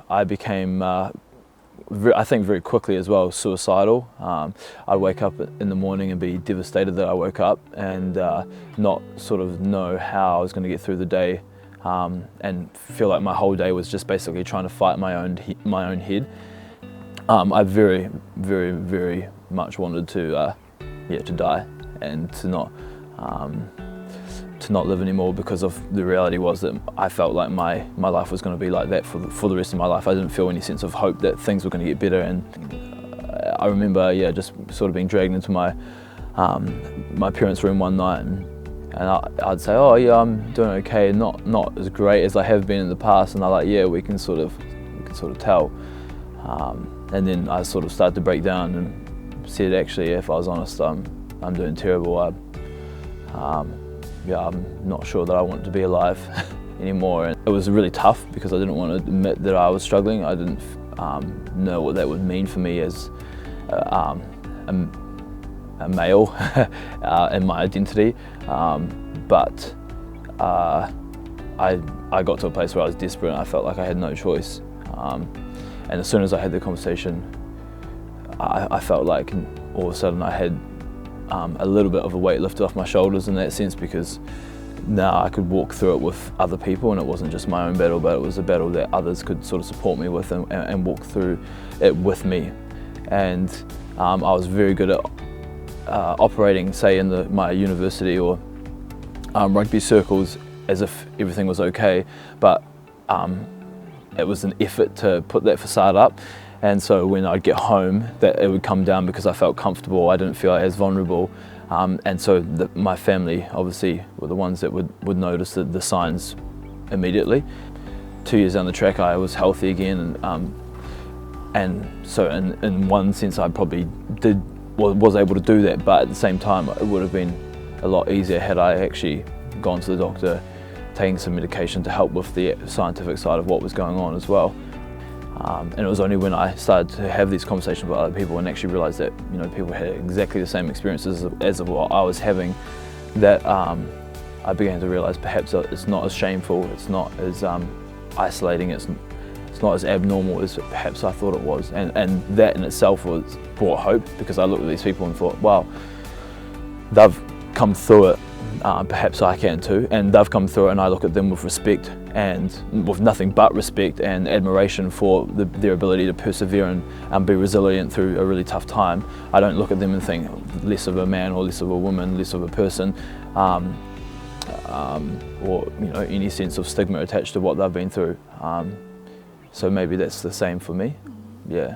I became, I think very quickly as well, suicidal. I'd wake up in the morning and be devastated that I woke up and not sort of know how I was going to get through the day, and feel like my whole day was just basically trying to fight my own head. I very, very, very much wanted to die and to not live anymore, because of the reality was that I felt like my life was going to be like that for the rest of my life. I didn't feel any sense of hope that things were going to get better, and I remember just sort of being dragged into my parents' room one night, and I'd say, oh yeah, I'm doing okay, not as great as I have been in the past, and they're like, yeah, we can sort of tell. And then I sort of started to break down and said, actually, if I was honest, I'm doing terrible. I'm not sure that I want to be alive anymore. And it was really tough because I didn't want to admit that I was struggling. I didn't know what that would mean for me as a male and my identity. But I got to a place where I was desperate and I felt like I had no choice. And as soon as I had the conversation, I felt like all of a sudden I had a little bit of a weight lifted off my shoulders in that sense, because now I could walk through it with other people, and it wasn't just my own battle, but it was a battle that others could sort of support me with and walk through it with me. And I was very good at operating, say, in my university or rugby circles as if everything was okay, but it was an effort to put that facade up. And so when I'd get home, that it would come down because I felt comfortable, I didn't feel as vulnerable. And so my family obviously were the ones that would notice the signs immediately. 2 years down the track, I was healthy again, and so in one sense I probably was able to do that, but at the same time it would have been a lot easier had I actually gone to the doctor, taking some medication to help with the scientific side of what was going on as well. And it was only when I started to have these conversations with other people and actually realised that people had exactly the same experiences as of what I was having, that I began to realise perhaps it's not as shameful, it's not as isolating, it's not as abnormal as perhaps I thought it was. And that in itself brought hope, because I looked at these people and thought, wow, they've come through it, perhaps I can too. And they've come through it, and I look at them with respect, and with nothing but respect and admiration for their ability to persevere and be resilient through a really tough time. I don't look at them and think less of a man or less of a woman, less of a person, or any sense of stigma attached to what they've been through. So maybe that's the same for me. Yeah.